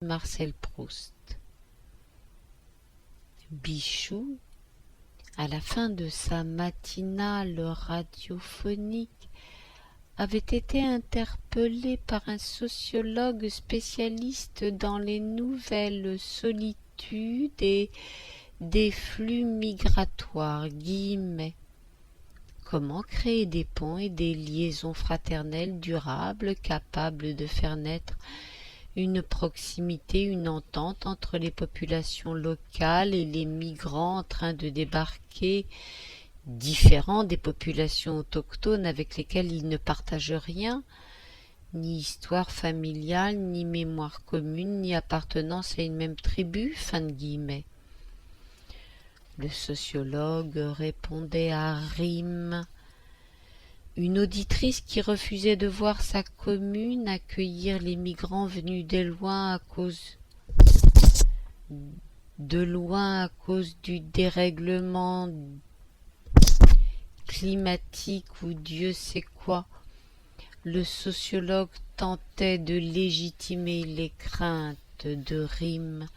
Marcel Proust. Bichou, à la fin de sa matinale radiophonique, avait été interpellé par un sociologue spécialiste dans les nouvelles solitudes et des flux migratoires. Comment créer des ponts et des liaisons fraternelles durables capables de faire naître une proximité, une entente entre les populations locales et les migrants en train de débarquer, différents des populations autochtones avec lesquelles ils ne partagent rien, ni histoire familiale, ni mémoire commune, ni appartenance à une même tribu, fin de guillemets. Le sociologue répondait à rime. Une auditrice qui refusait de voir sa commune accueillir les migrants venus de loin à cause du dérèglement climatique ou Dieu sait quoi. Le sociologue tentait de légitimer les craintes de rime,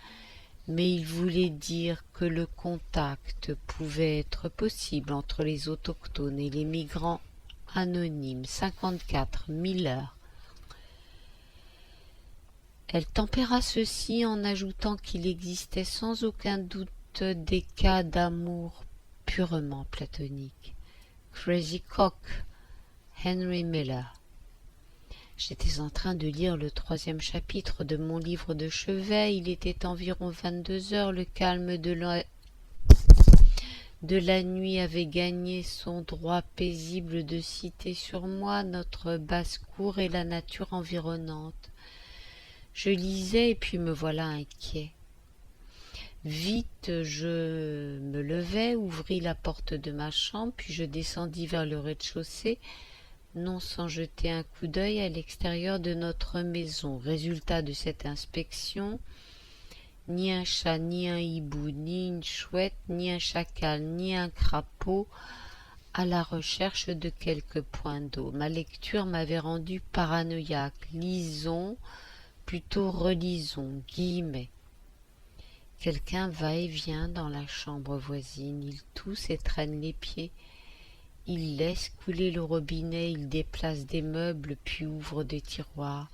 mais il voulait dire que le contact pouvait être possible entre les autochtones et les migrants anonyme, 54, Miller. Elle tempéra ceci en ajoutant qu'il existait sans aucun doute des cas d'amour purement platoniques. Crazy Cock, Henry Miller. J'étais en train de lire le 3e chapitre de mon livre de chevet. Il était environ 22 heures. Le calme de la nuit avait gagné son droit paisible de citer sur moi notre basse-cour et la nature environnante. Je lisais et puis me voilà inquiet. Vite, je me levai, ouvris la porte de ma chambre, puis je descendis vers le rez-de-chaussée, non sans jeter un coup d'œil à l'extérieur de notre maison. Résultat de cette inspection, ni un chat, ni un hibou, ni une chouette, ni un chacal, ni un crapaud à la recherche de quelques points d'eau. Ma lecture m'avait rendu paranoïaque. Lisons, plutôt relisons, guillemets. Quelqu'un va et vient dans la chambre voisine. Il tousse et traîne les pieds. Il laisse couler le robinet, il déplace des meubles, puis ouvre des tiroirs.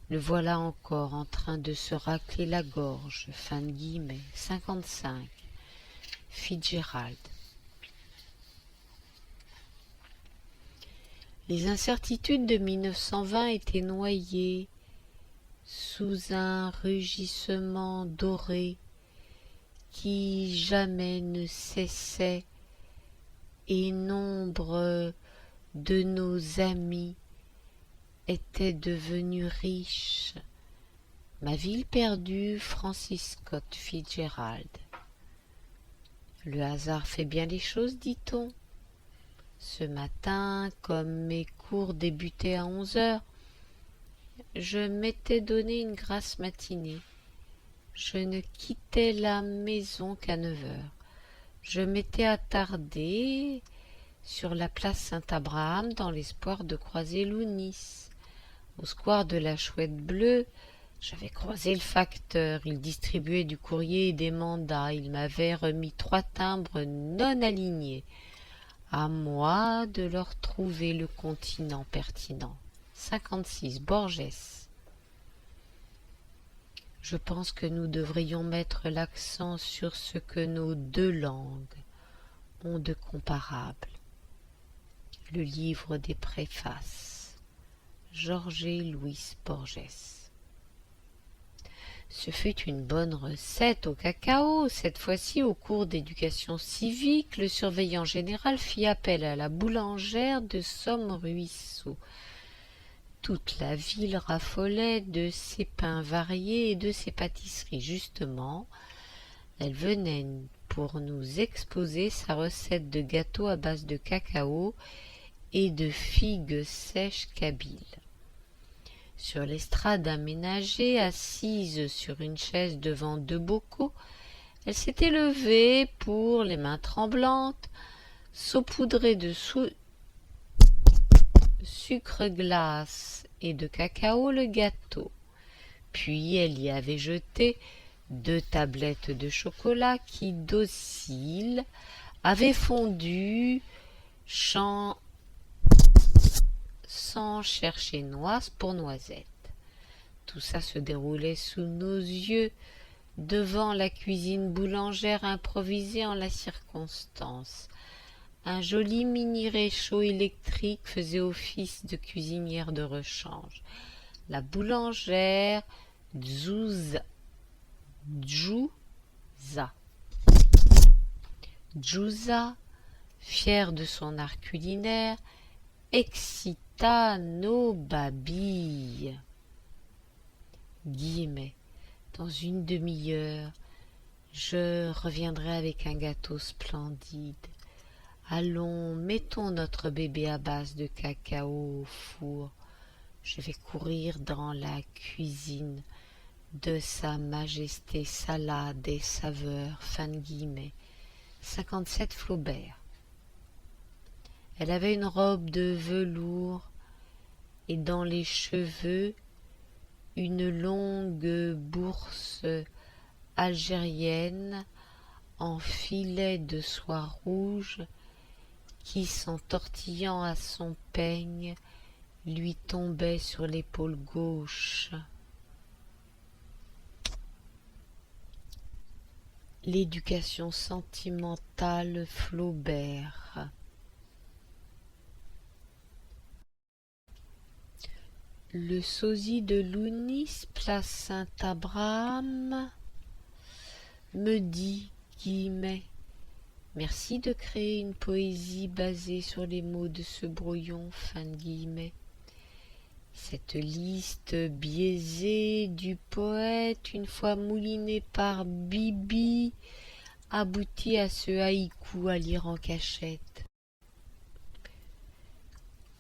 Le voilà encore en train de se racler la gorge. Fin de guillemets. 55. Fitzgerald. Les incertitudes de 1920 étaient noyées sous un rugissement doré qui jamais ne cessait, et nombre de nos amis était devenu riche. Ma ville perdue, Francis Scott Fitzgerald. Le hasard fait bien les choses, dit-on. Ce matin, comme mes cours débutaient à 11 heures, je m'étais donné une grasse matinée. Je ne quittais la maison qu'à 9 heures. Je m'étais attardé sur la place Saint-Abraham dans l'espoir de croiser Lounis. Au square de la Chouette Bleue, j'avais croisé le facteur. Il distribuait du courrier et des mandats. Il m'avait remis 3 timbres non alignés. À moi de leur trouver le continent pertinent. 56. Borges. Je pense que nous devrions mettre l'accent sur ce que nos 2 langues ont de comparable. Le livre des préfaces. Jorge Luis Borges. Ce fut une bonne recette au cacao. Cette fois-ci, au cours d'éducation civique, le surveillant général fit appel à la boulangère de Somme-Ruisseau. Toute la ville raffolait de ses pains variés et de ses pâtisseries. Justement, elle venait pour nous exposer sa recette de gâteau à base de cacao et de figues sèches kabyles. Sur l'estrade aménagée, assise sur une chaise devant 2 bocaux, elle s'était levée pour, les mains tremblantes, saupoudrer de sucre glace et de cacao le gâteau, Puis elle y avait jeté 2 tablettes de chocolat qui, dociles, avaient fondu sans chercher noise pour noisette. Tout ça se déroulait sous nos yeux, devant la cuisine boulangère improvisée en la circonstance. Un joli mini-réchaud électrique faisait office de cuisinière de rechange. La boulangère Djouza, fière de son art culinaire, excita nos babilles. Guillemets. Dans une demi-heure, je reviendrai avec un gâteau splendide. Allons, mettons notre bébé à base de cacao au four. Je vais courir dans la cuisine de Sa Majesté Salade et Saveurs, fin de guillemets. 57 Flaubert. Elle avait une robe de velours et dans les cheveux une longue bourse algérienne en filet de soie rouge qui, s'entortillant à son peigne, lui tombait sur l'épaule gauche. L'éducation sentimentale Flaubert. Le sosie de Lounis, place Saint-Abraham, me dit, guillemets, merci de créer une poésie basée sur les mots de ce brouillon, fin de guillemets. Cette liste biaisée du poète, une fois moulinée par Bibi, aboutit à ce haïku à lire en cachette.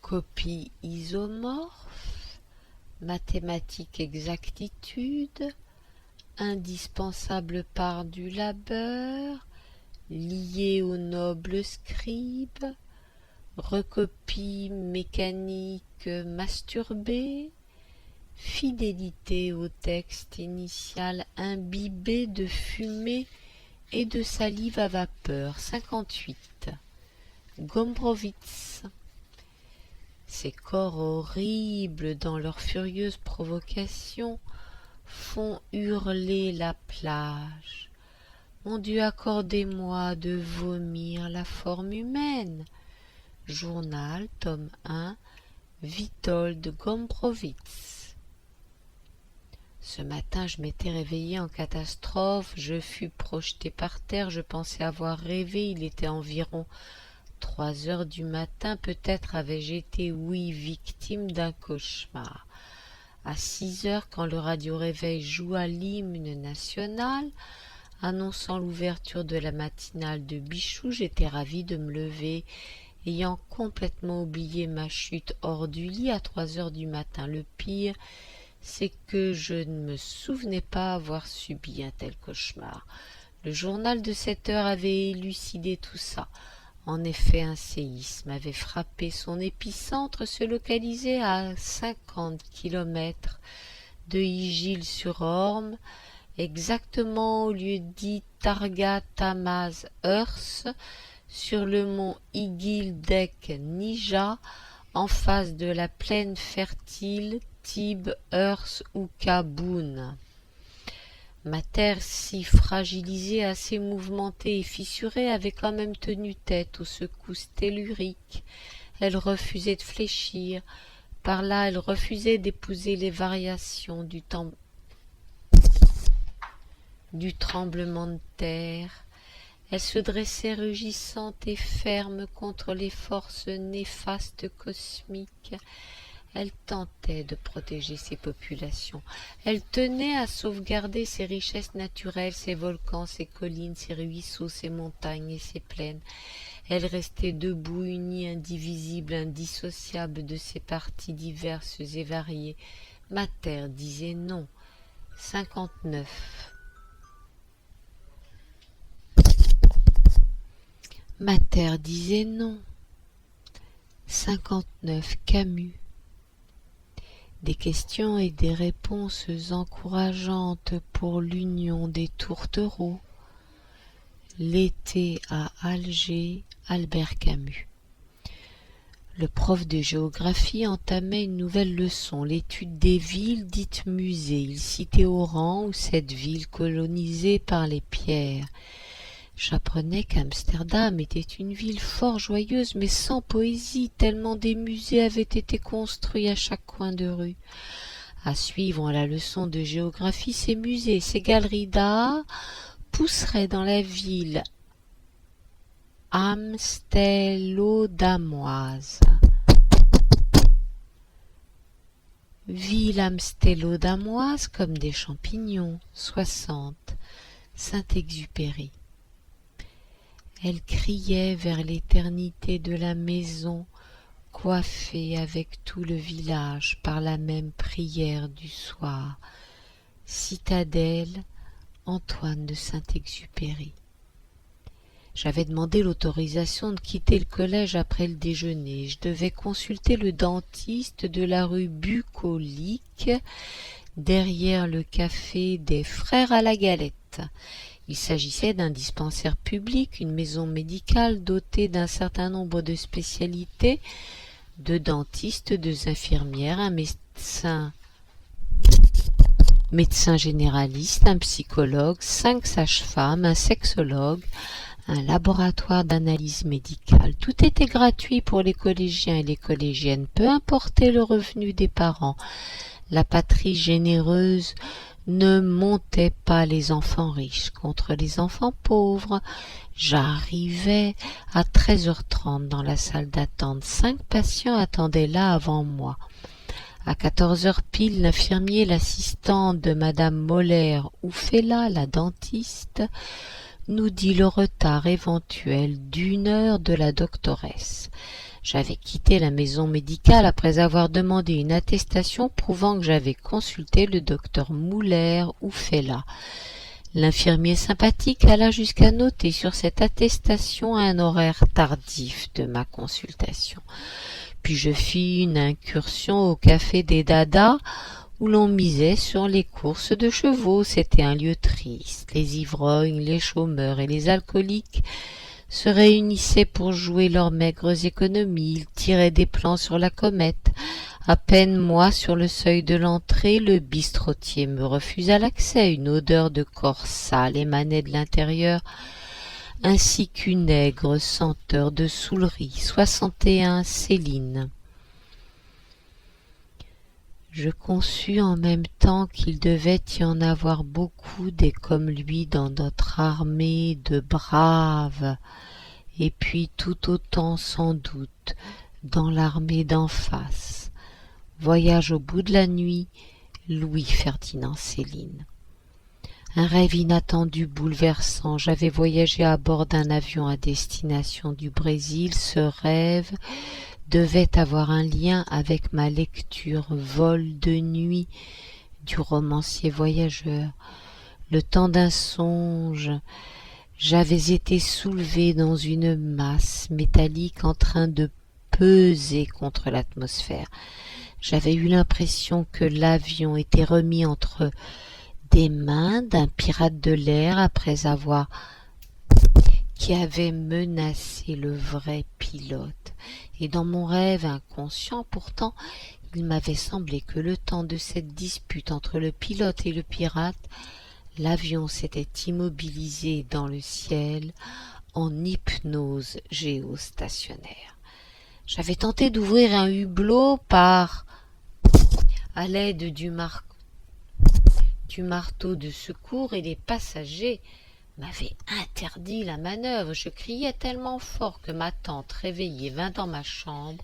Copie isomorphe, mathématique exactitude, indispensable part du labeur, lié au noble scribe, recopie mécanique masturbée, fidélité au texte initial imbibé de fumée et de salive à vapeur. 58. Gombrowicz. Ces corps horribles, dans leur furieuse provocation, font hurler la plage. Mon Dieu, accordez-moi de vomir la forme humaine. Journal, tome 1, Witold Gombrowicz. Ce matin, je m'étais réveillé en catastrophe, je fus projeté par terre, je pensais avoir rêvé, il était environ 3 heures du matin, peut-être avais-je été, oui, victime d'un cauchemar. À 6 heures, quand le radio-réveil joua l'hymne national, annonçant l'ouverture de la matinale de Bichou, j'étais ravi de me lever, ayant complètement oublié ma chute hors du lit à 3 heures du matin. Le pire, c'est que je ne me souvenais pas avoir subi un tel cauchemar. Le journal de 7 heures avait élucidé tout ça. En effet, un séisme avait frappé, son épicentre se localisait à 50 kilomètres de Igil-sur-Orme, exactement au lieu dit Targa Tamaz Urs, sur le mont Igildek Nija, en face de la plaine fertile Tib Urs ou Kaboun. Ma terre, si fragilisée, assez mouvementée et fissurée, avait quand même tenu tête aux secousses telluriques. Elle refusait de fléchir. Par là, elle refusait d'épouser les variations du tremblement de terre. Elle se dressait rugissante et ferme contre les forces néfastes cosmiques. Elle tentait de protéger ses populations. Elle tenait à sauvegarder ses richesses naturelles, ses volcans, ses collines, ses ruisseaux, ses montagnes et ses plaines. Elle restait debout, unie, indivisible, indissociable de ses parties diverses et variées. Ma terre disait non. 59. Ma terre disait non. 59. Camus. des questions et des réponses encourageantes pour l'union des tourtereaux. L'été à Alger, Albert Camus. Le prof de géographie entamait une nouvelle leçon, l'étude des villes dites musées. Il citait Oran ou cette ville colonisée par les pierres. J'apprenais qu'Amsterdam était une ville fort joyeuse mais sans poésie, tellement des musées avaient été construits à chaque coin de rue. À suivre la leçon de géographie, ces musées, ces galeries d'art pousseraient dans la ville amstellodamoise. Ville amstellodamoise comme des champignons. 60. Saint-Exupéry. Elle criait vers l'éternité de la maison, coiffée avec tout le village par la même prière du soir. Citadelle, Antoine de Saint-Exupéry. J'avais demandé l'autorisation de quitter le collège après le déjeuner. Je devais consulter le dentiste de la rue Bucolique, derrière le café des Frères à la Galette. Il s'agissait d'un dispensaire public, une maison médicale dotée d'un certain nombre de spécialités, de dentistes, deux infirmières, un médecin généraliste, un psychologue, 5 sages-femmes, un sexologue, un laboratoire d'analyse médicale. Tout était gratuit pour les collégiens et les collégiennes, peu importait le revenu des parents. La patrie généreuse ne montait pas les enfants riches contre les enfants pauvres. J'arrivais à 13h30 dans la salle d'attente. 5 patients attendaient là avant moi. À 14h pile, l'infirmier, l'assistante de Madame Moller ou Fella, la dentiste, nous dit le retard éventuel d'1 heure de la doctoresse. J'avais quitté la maison médicale après avoir demandé une attestation prouvant que j'avais consulté le docteur Muller ou Fella. L'infirmier sympathique alla jusqu'à noter sur cette attestation un horaire tardif de ma consultation. Puis je fis une incursion au café des Dadas, où l'on misait sur les courses de chevaux. C'était un lieu triste. Les ivrognes, les chômeurs et les alcooliques se réunissaient pour jouer leurs maigres économies. Ils tiraient des plans sur la comète. À peine moi sur le seuil de l'entrée, le bistrotier me refusa l'accès. Une odeur de corps sale émanait de l'intérieur, ainsi qu'une aigre senteur de soulerie. 61 Céline. Je conçus en même temps qu'il devait y en avoir beaucoup des comme lui dans notre armée de braves, et puis tout autant sans doute dans l'armée d'en face. Voyage au bout de la nuit, Louis-Ferdinand Céline. Un rêve inattendu, bouleversant. J'avais voyagé à bord d'un avion à destination du Brésil. Ce rêve devait avoir un lien avec ma lecture Vol de nuit du romancier voyageur. Le temps d'un songe, j'avais été soulevé dans une masse métallique en train de peser contre l'atmosphère. J'avais eu l'impression que l'avion était remis entre des mains d'un pirate de l'air qui avait menacé le vrai pilote. Et dans mon rêve inconscient, pourtant, il m'avait semblé que le temps de cette dispute entre le pilote et le pirate, l'avion s'était immobilisé dans le ciel en hypnose géostationnaire. J'avais tenté d'ouvrir un hublot à l'aide du marteau de secours et les passagers m'avaient interdit la manœuvre. Je criais tellement fort que ma tante réveillée vint dans ma chambre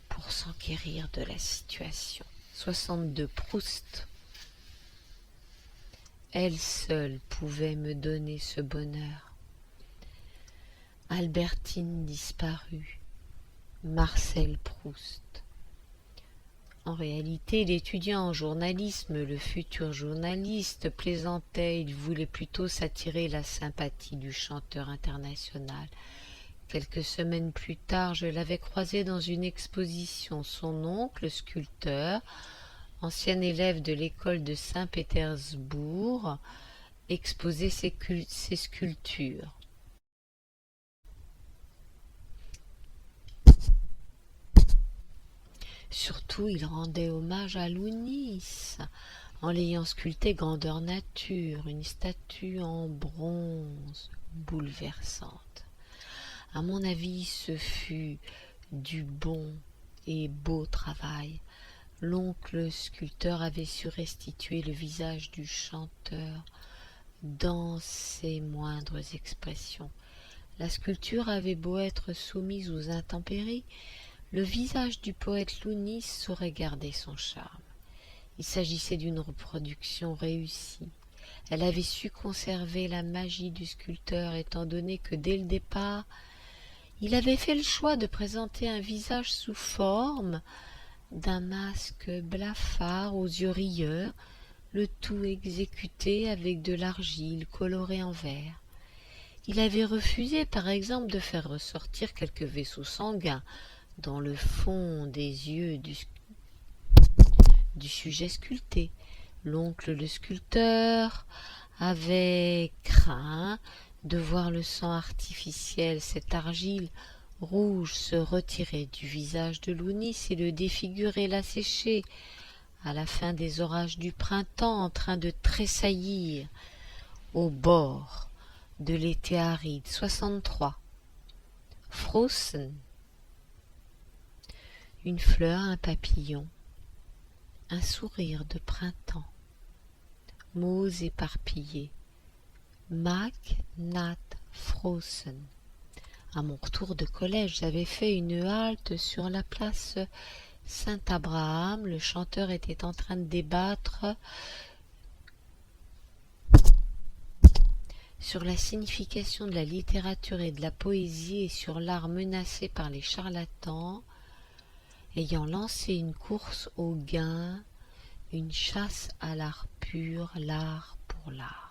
pour s'enquérir de la situation. 62 Proust. Elle seule pouvait me donner ce bonheur. Albertine disparue. Marcel Proust. En réalité, l'étudiant en journalisme, le futur journaliste, plaisantait, il voulait plutôt s'attirer la sympathie du chanteur international Quelques semaines plus tard, je l'avais croisé dans une exposition. Son oncle, sculpteur, ancien élève de l'école de Saint-Pétersbourg, exposait ses sculptures. Surtout, il rendait hommage à Lounis, en l'ayant sculpté grandeur nature, une statue en bronze bouleversante. À mon avis, ce fut du bon et beau travail. L'oncle sculpteur avait su restituer le visage du chanteur dans ses moindres expressions. La sculpture avait beau être soumise aux intempéries, le visage du poète Lounis saurait garder son charme. Il s'agissait d'une reproduction réussie. Elle avait su conserver la magie du sculpteur, étant donné que dès le départ, il avait fait le choix de présenter un visage sous forme d'un masque blafard aux yeux rieurs, le tout exécuté avec de l'argile colorée en vert. Il avait refusé, par exemple, de faire ressortir quelques vaisseaux sanguins dans le fond des yeux du sujet sculpté. L'oncle le sculpteur avait craint de voir le sang artificiel, cette argile rouge, se retirer du visage de Lounis et le défigurer, l'assécher, à la fin des orages du printemps, en train de tressaillir au bord de l'été aride. 63. Frossen. Une fleur, un papillon, un sourire de printemps, mots éparpillés. Mag Nat Frossen. À mon retour de collège, j'avais fait une halte sur la place Saint-Abraham. Le chanteur était en train de débattre sur la signification de la littérature et de la poésie et sur l'art menacé par les charlatans, ayant lancé une course au gain, une chasse à l'art pur, l'art pour l'art.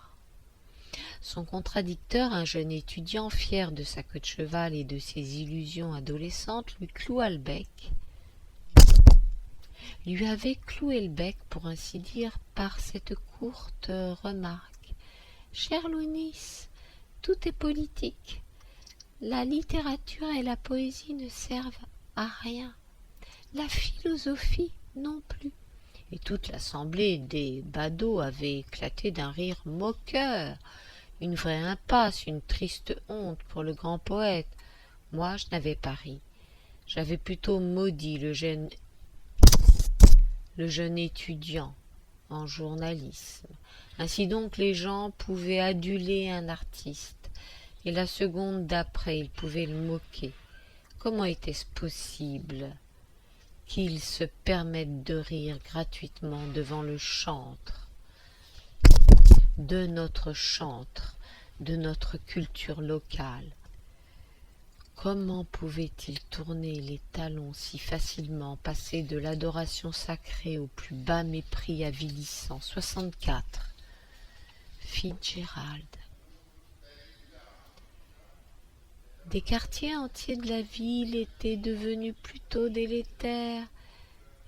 Son contradicteur, un jeune étudiant fier de sa queue de cheval et de ses illusions adolescentes, lui avait cloué le bec, pour ainsi dire, par cette courte remarque. « Cher Lounis, tout est politique. La littérature et la poésie ne servent à rien. La philosophie non plus. » Et toute l'assemblée des badauds avait éclaté d'un rire moqueur. Une vraie impasse, une triste honte pour le grand poète. Moi, je n'avais pas ri. J'avais plutôt maudit le jeune étudiant en journalisme. Ainsi donc, les gens pouvaient aduler un artiste, et la seconde d'après, ils pouvaient le moquer. Comment était-ce possible qu'il se permette de rire gratuitement devant le chantre de notre culture locale? Comment pouvait-il tourner les talons si facilement, passer de l'adoration sacrée au plus bas mépris avilissant? 64. Fitzgerald. Des quartiers entiers de la ville étaient devenus plutôt délétères,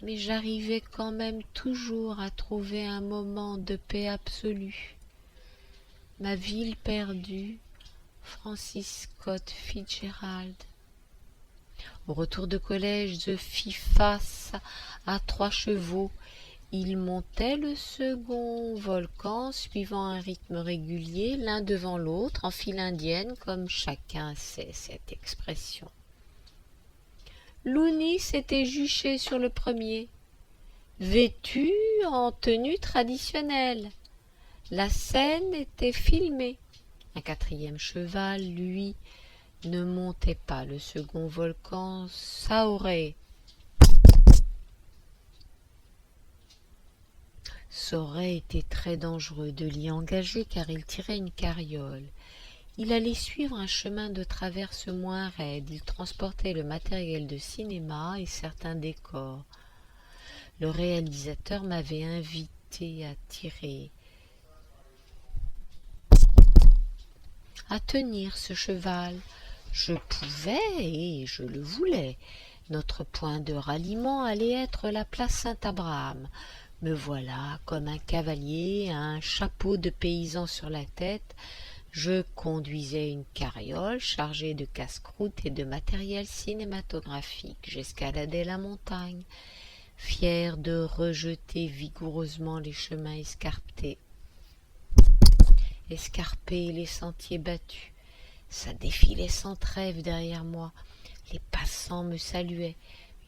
mais j'arrivais quand même toujours à trouver un moment de paix absolue. Ma ville perdue, Francis Scott Fitzgerald. Au retour de collège, je fis face à 3 chevaux. Ils montaient le second volcan, suivant un rythme régulier, l'un devant l'autre, en file indienne, comme chacun sait cette expression. Lounis était juché sur le premier, vêtu en tenue traditionnelle. La scène était filmée. Un 4e cheval, lui, ne montait pas le second volcan. Ça aurait été très dangereux de l'y engager, car il tirait une carriole. Il allait suivre un chemin de traverse moins raide. Il transportait le matériel de cinéma et certains décors. Le réalisateur m'avait invité à tenir ce cheval. Je pouvais, et je le voulais. Notre point de ralliement allait être la place Saint-Abraham. Me voilà, comme un cavalier, un chapeau de paysan sur la tête. Je conduisais une carriole chargée de casse-croûte et de matériel cinématographique. J'escaladais la montagne, fier de rejeter vigoureusement les chemins escarpés, les sentiers battus. Ça défilait sans trêve derrière moi. Les passants me saluaient.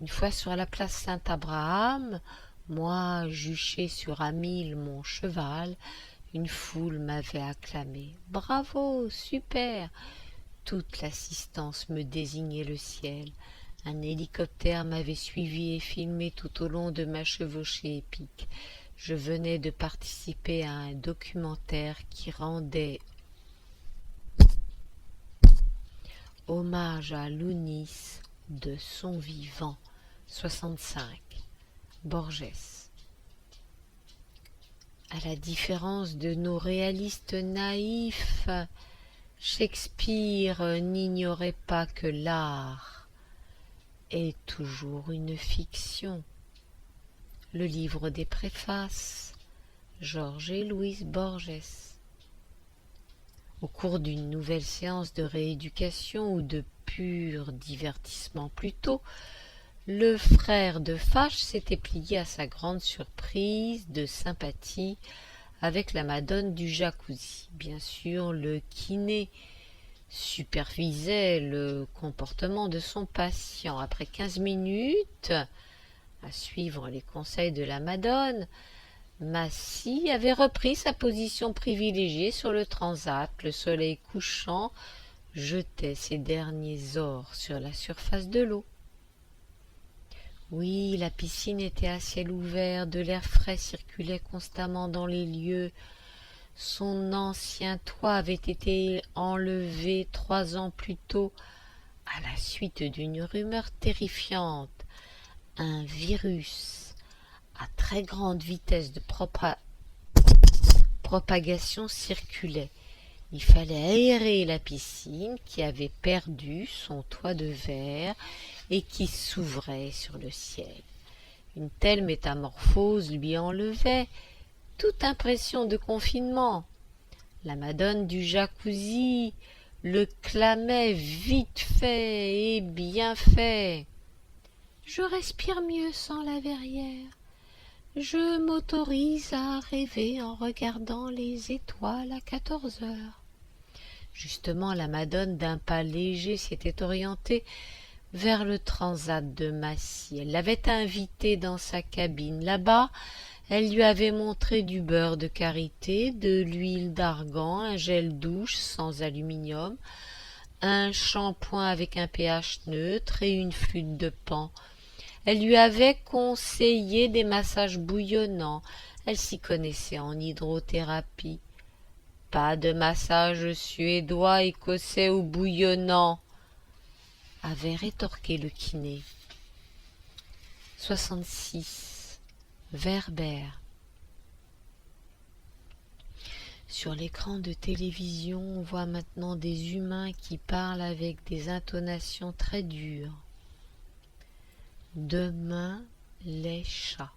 Une fois sur la place Saint-Abraham, moi juché sur Amil, mon cheval, une foule m'avait acclamé. Bravo, super! Toute l'assistance me désignait le ciel. Un hélicoptère m'avait suivi et filmé tout au long de ma chevauchée épique. Je venais de participer à un documentaire qui rendait hommage à Lounis de son vivant. 65. Borges. À la différence de nos réalistes naïfs, Shakespeare n'ignorait pas que l'art est toujours une fiction. Le livre des préfaces, Georges et Louise Borges. Au cours d'une nouvelle séance de rééducation ou de pur divertissement plutôt, le frère de Fâche s'était plié à sa grande surprise de sympathie avec la madone du jacuzzi. Bien sûr, le kiné supervisait le comportement de son patient. Après 15 minutes, à suivre les conseils de la madone, Massy avait repris sa position privilégiée sur le transat. Le soleil couchant jetait ses derniers ors sur la surface de l'eau. Oui, la piscine était à ciel ouvert, de l'air frais circulait constamment dans les lieux. Son ancien toit avait été enlevé 3 ans plus tôt, à la suite d'une rumeur terrifiante. Un virus à très grande vitesse de propagation circulait. Il fallait aérer la piscine qui avait perdu son toit de verre et qui s'ouvrait sur le ciel. Une telle métamorphose lui enlevait toute impression de confinement. La madone du jacuzzi le clamait vite fait et bien fait. Je respire mieux sans la verrière. Je m'autorise à rêver en regardant les étoiles à 14 heures. Justement, la madone d'un pas léger s'était orientée vers le transat de Massy. Elle l'avait invité dans sa cabine. Là-bas, elle lui avait montré du beurre de karité, de l'huile d'argan, un gel douche sans aluminium, un shampoing avec un pH neutre et une flûte de Pan. Elle lui avait conseillé des massages bouillonnants. Elle s'y connaissait en hydrothérapie. Pas de massage suédois, écossais ou bouillonnant, avait rétorqué le kiné. 66. Werber. Sur l'écran de télévision, on voit maintenant des humains qui parlent avec des intonations très dures. Demain, les chats.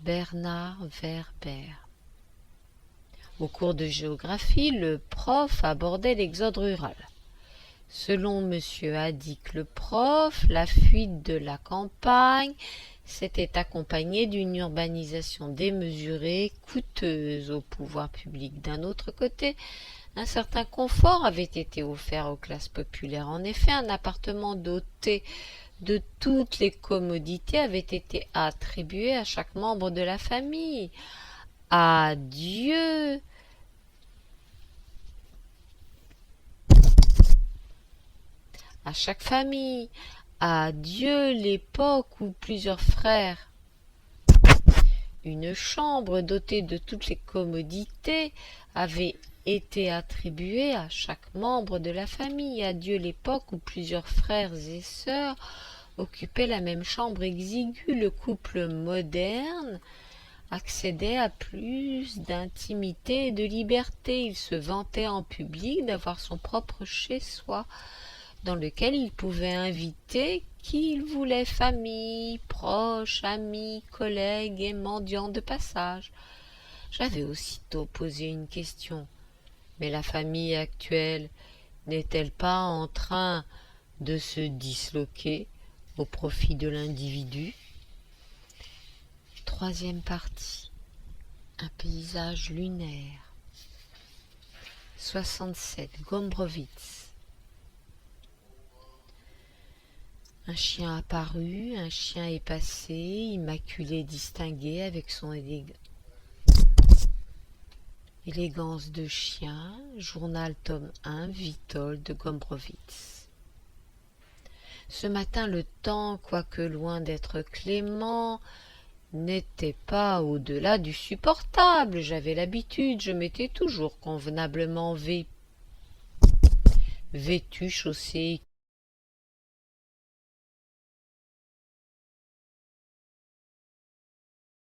Bernard Werber. Au cours de géographie, le prof abordait l'exode rural. Selon M. Haddick le prof, la fuite de la campagne s'était accompagnée d'une urbanisation démesurée, coûteuse au pouvoir public. D'un autre côté, un certain confort avait été offert aux classes populaires. En effet, un appartement doté de toutes les commodités avait été attribué à chaque membre de la famille. Adieu à chaque famille. Adieu l'époque où plusieurs frères. Une chambre dotée de toutes les commodités avait été attribuée à chaque membre de la famille. Adieu l'époque où plusieurs frères et sœurs occupaient la même chambre exiguë. Le couple moderne accédait à plus d'intimité et de liberté. Il se vantait en public d'avoir son propre chez-soi, dans lequel il pouvait inviter qui il voulait, famille, proches, amis, collègues et mendiants de passage. J'avais aussitôt posé une question. Mais la famille actuelle n'est-elle pas en train de se disloquer au profit de l'individu? Troisième partie. Un paysage lunaire. 67. Gombrowicz. Un chien apparut, un chien est passé, immaculé distingué avec son élégance de chien. Journal tome 1, Witold Gombrowicz. Ce matin, le temps, quoique loin d'être clément, n'était pas au-delà du supportable. J'avais l'habitude, je m'étais toujours convenablement vêtu, chaussé,